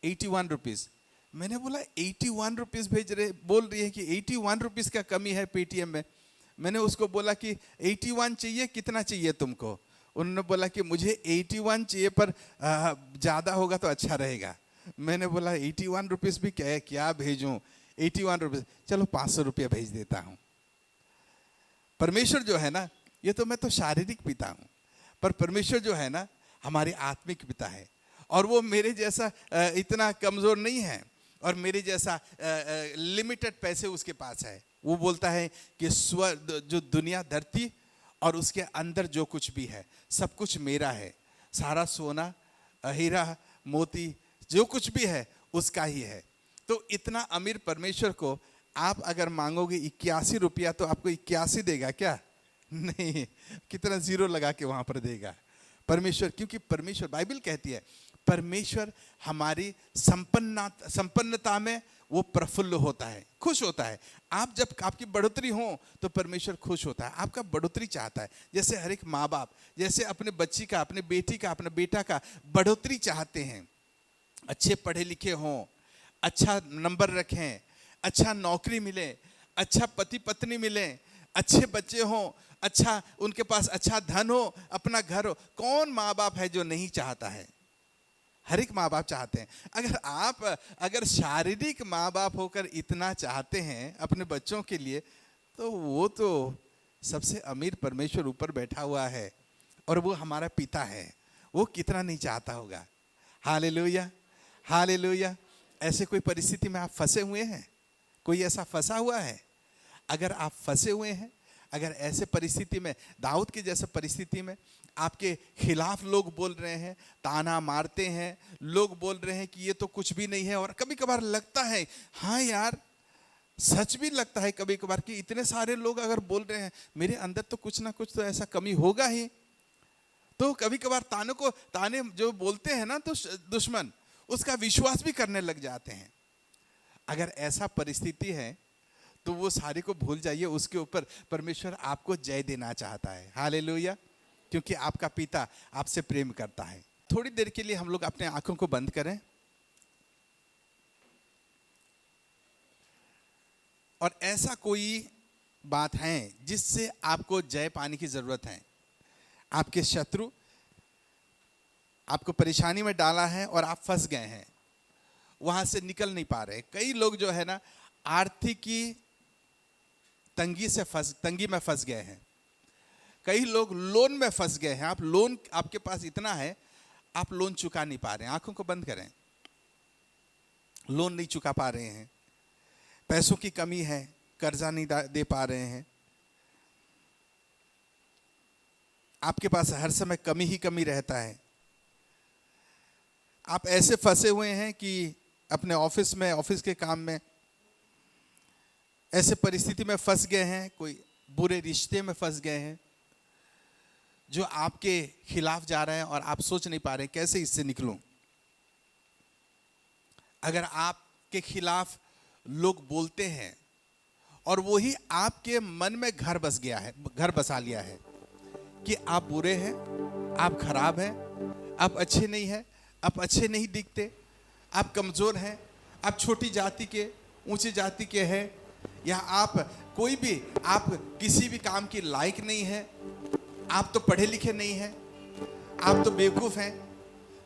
81 रुपीज। मैंने बोला 81 रुपीज बोल रही है कि 81 रुपीज का कमी है पेटीएम में। मैंने उसको बोला कि 81 चाहिए, कितना चाहिए तुमको? उन्होंने बोला कि मुझे 81 चाहिए, पर ज़्यादा होगा तो अच्छा रहेगा। मैंने बोला 81 रुपीज़ भी क्या भेजूं? 81 रुपीज़, चलो 500 रुपया भेज देता हूं। परमेश्वर जो है ना, ये तो मैं तो शारीरिक पिता हूं, पर परमेश्वर जो है ना हमारे आत्मिक पिता है, और वो मेरे जैसा इतना कमज़ोर नहीं है, और मेरे जैसा लिमिटेड पैसे उसके पास है। वो बोलता है कि जो दुनिया, धरती और उसके अंदर जो कुछ भी है सब कुछ मेरा है, सारा सोना, हीरा मोती जो कुछ भी है उसका ही है। तो इतना अमीर परमेश्वर को आप अगर मांगोगे 81 रुपया, तो आपको 81 देगा क्या? नहीं, कितना जीरो लगा के वहां पर देगा परमेश्वर। क्योंकि परमेश्वर, बाइबल कहती है परमेश्वर हमारी संपन्नता में वो प्रफुल्ल होता है, खुश होता है। आप जब आपकी बढ़ोतरी हो तो परमेश्वर खुश होता है, आपका बढ़ोतरी चाहता है। जैसे हर एक माँ बाप जैसे अपने बच्ची का, अपने बेटी का, अपने बेटा का बढ़ोतरी चाहते हैं, अच्छे पढ़े लिखे हों, अच्छा नंबर रखें, अच्छा नौकरी मिले, अच्छा पति पत्नी मिले, अच्छे बच्चे हों, अच्छा उनके पास अच्छा धन हो, अपना घर हो। कौन माँ बाप है जो नहीं चाहता है? हर एक माँ बाप चाहते हैं। अगर शारीरिक माँ बाप होकर इतना चाहते हैं अपने बच्चों के लिए, तो वो तो सबसे अमीर परमेश्वर ऊपर बैठा हुआ है, और वो हमारा पिता है, वो कितना नहीं चाहता होगा। Hallelujah, hallelujah. ऐसे कोई परिस्थिति में आप फंसे हुए हैं? कोई ऐसा फंसा हुआ है? अगर आप फंसे हुए हैं, अगर ऐसे परिस्थिति में, दाऊद की जैसे परिस्थिति में आपके खिलाफ लोग बोल रहे हैं, ताना मारते हैं, लोग बोल रहे हैं कि ये तो कुछ भी नहीं है, और कभी कभार लगता है, हाँ यार सच भी लगता है कभी कभार कि इतने सारे लोग अगर बोल रहे हैं, मेरे अंदर तो कुछ ना कुछ तो ऐसा कमी होगा ही। तो कभी कभार ताने जो बोलते हैं ना, तो दुश्मन उसका विश्वास भी करने लग जाते हैं। अगर ऐसा परिस्थिति है तो वो सारे को भूल जाइए, उसके ऊपर परमेश्वर आपको जय देना चाहता है। हालेलुया, क्योंकि आपका पिता आपसे प्रेम करता है। थोड़ी देर के लिए हम लोग अपने आंखों को बंद करें और ऐसा कोई बात है जिससे आपको जय पाने की जरूरत है। आपके शत्रु आपको परेशानी में डाला है और आप फंस गए हैं, वहां से निकल नहीं पा रहे। कई लोग जो है ना आर्थिकी तंगी में फंस गए हैं। कई लोग लोन में फंस गए हैं। आप लोन, आपके पास इतना है, आप लोन चुका नहीं पा रहे हैं। आंखों को बंद करें। लोन नहीं चुका पा रहे हैं, पैसों की कमी है, कर्जा नहीं दे पा रहे हैं, आपके पास हर समय कमी ही कमी रहता है। आप ऐसे फंसे हुए हैं कि अपने ऑफिस में, ऑफिस के काम में ऐसे परिस्थिति में फंस गए हैं, कोई बुरे रिश्ते में फंस गए हैं जो आपके खिलाफ जा रहे हैं और आप सोच नहीं पा रहे कैसे इससे निकलूं। अगर आपके खिलाफ लोग बोलते हैं और वही आपके मन में घर बसा लिया है कि आप बुरे हैं, आप खराब हैं, आप अच्छे नहीं हैं, आप अच्छे नहीं दिखते, आप कमजोर हैं, आप छोटी जाति के, ऊंची जाति के हैं, या आप कोई भी, आप किसी भी काम की लायक नहीं है, आप तो पढ़े लिखे नहीं हैं, आप तो बेवकूफ हैं।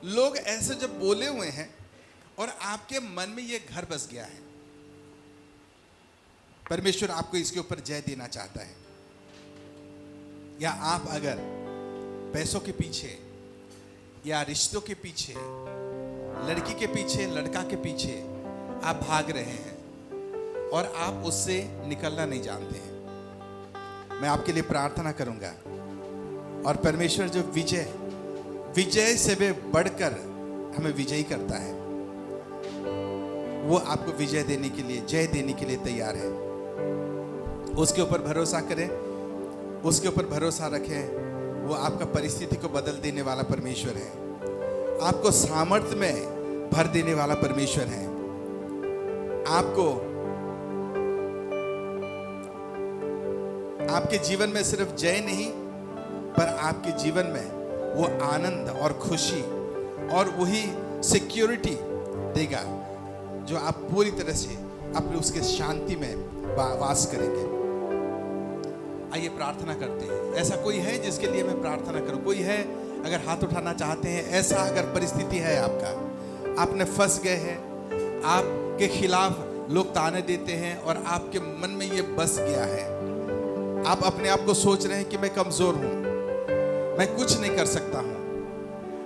लोग ऐसे जब बोले हुए हैं और आपके मन में ये घर बस गया है, परमेश्वर आपको इसके ऊपर जय देना चाहता है। या आप अगर पैसों के पीछे या रिश्तों के पीछे, लड़की के पीछे, लड़का के पीछे आप भाग रहे हैं और आप उससे निकलना नहीं जानते हैं, मैं आपके लिए प्रार्थना करूंगा। और परमेश्वर जो विजय से भी बढ़कर हमें विजयी करता है, वो आपको विजय देने के लिए, जय देने के लिए तैयार है। उसके ऊपर भरोसा करें, उसके ऊपर भरोसा रखें। वो आपका परिस्थिति को बदल देने वाला परमेश्वर है, आपको सामर्थ्य में भर देने वाला परमेश्वर है। आपको आपके जीवन में सिर्फ जय नहीं, पर आपके जीवन में वो आनंद और खुशी और वही सिक्योरिटी देगा जो आप पूरी तरह से अपने उसके शांति में वास करेंगे। आइए प्रार्थना करते हैं। ऐसा कोई है जिसके लिए मैं प्रार्थना करूं? कोई है? अगर हाथ उठाना चाहते हैं। ऐसा अगर परिस्थिति है आपका, आपने फंस गए हैं, आपके खिलाफ लोग ताने देते हैं और आपके मन में ये बस गया है, आप अपने आप को सोच रहे हैं कि मैं कमजोर हूं, मैं कुछ नहीं कर सकता हूं,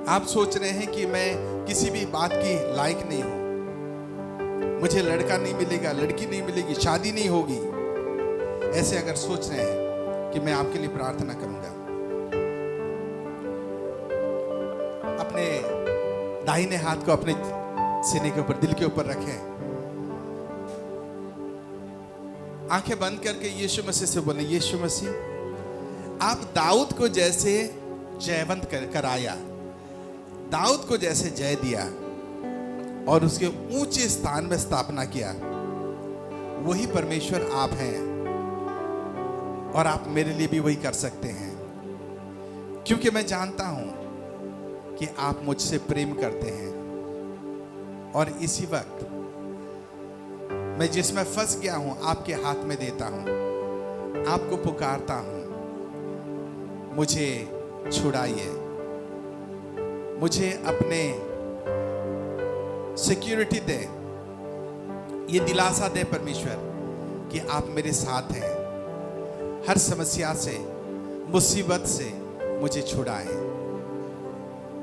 आप सोच रहे हैं कि मैं किसी भी बात की लायक नहीं हूं, मुझे लड़का नहीं मिलेगा, लड़की नहीं मिलेगी, शादी नहीं होगी, ऐसे अगर सोच रहे हैं कि मैं आपके लिए प्रार्थना करूंगा। अपने दाहिने हाथ को अपने सीने के ऊपर, दिल के ऊपर रखें, आंखें बंद करके यीशु मसीह से बोले, यीशु मसीह आप दाऊद को जैसे जयवंत कराया, दाऊद को जैसे जय दिया और उसके ऊंचे स्थान में स्थापना किया, वही परमेश्वर आप हैं और आप मेरे लिए भी वही कर सकते हैं, क्योंकि मैं जानता हूं कि आप मुझसे प्रेम करते हैं। और इसी वक्त मैं जिसमें फंस गया हूं आपके हाथ में देता हूं, आपको पुकारता हूं, मुझे छुड़ाइए, मुझे अपने सिक्योरिटी दे, ये दिलासा दे परमेश्वर कि आप मेरे साथ हैं। हर समस्या से, मुसीबत से, मुझे छुड़ाए।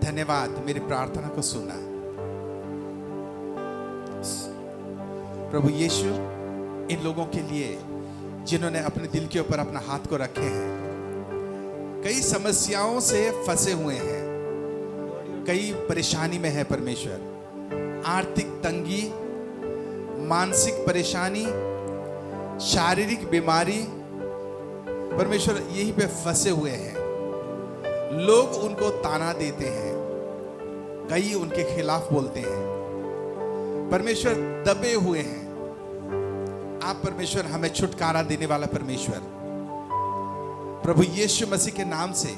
धन्यवाद मेरी प्रार्थना को सुना। प्रभु यीशु, इन लोगों के लिए जिन्होंने अपने दिल के ऊपर अपना हाथ को रखे हैं, कई समस्याओं से फंसे हुए हैं, कई परेशानी में है परमेश्वर, आर्थिक तंगी, मानसिक परेशानी, शारीरिक बीमारी, परमेश्वर यहीं पे फंसे हुए हैं। लोग उनको ताना देते हैं, कई उनके खिलाफ बोलते हैं, परमेश्वर दबे हुए हैं। आप परमेश्वर हमें छुटकारा देने वाला परमेश्वर, प्रभु यीशु मसीह के नाम से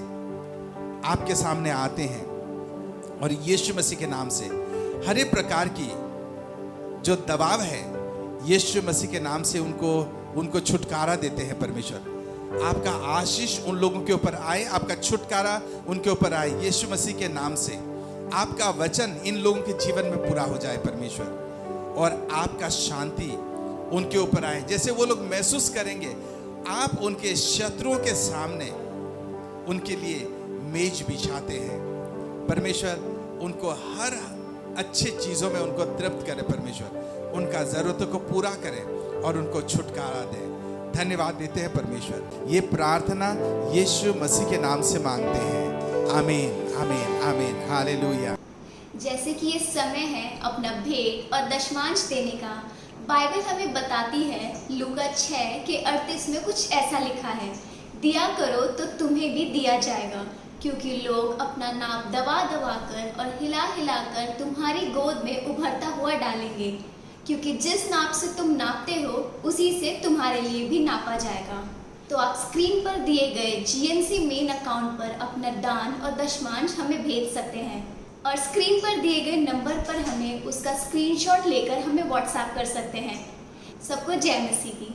आपके सामने आते हैं और यीशु मसीह के नाम से हर एक प्रकार की जो दबाव है, यीशु मसीह के नाम से उनको छुटकारा देते हैं। परमेश्वर आपका आशीष उन लोगों के ऊपर आए, आपका छुटकारा उनके ऊपर आए यीशु मसीह के नाम से। आपका वचन इन लोगों के जीवन में पूरा हो जाए परमेश्वर, और आपका शांति उनके ऊपर आए। जैसे वो लोग महसूस करेंगे आप उनके शत्रुओं के सामने उनके लिए मेज बिछाते हैं परमेश्वर, उनको हर अच्छी चीज़ों में उनको तृप्त करें परमेश्वर, उनका ज़रूरतों को पूरा करें और उनको छुटकारा दें। धन्यवाद देते हैं परमेश्वर, ये प्रार्थना यीशु मसीह के नाम से मांगते हैं। आमीन आमीन आमीन, हालेलुया। जैसे कि ये समय है अपना भेंट और दशमांश देने का, बाइबल हमें बताती है लूका 6:38 में कुछ ऐसा लिखा है, दिया करो तो तुम्हें भी दिया जाएगा, क्योंकि लोग अपना नाप दबा दबा कर और हिला हिला कर तुम्हारी गोद में उभरता हुआ डालेंगे, क्योंकि जिस नाप से तुम नापते हो उसी से तुम्हारे लिए भी नापा जाएगा। तो आप स्क्रीन पर दिए गए GNC मेन अकाउंट पर अपना दान और दशमांश हमें भेज सकते हैं, और स्क्रीन पर दिए गए नंबर पर हमें उसका स्क्रीनशॉट लेकर हमें व्हाट्सएप कर सकते हैं। सबको जय मसीह की।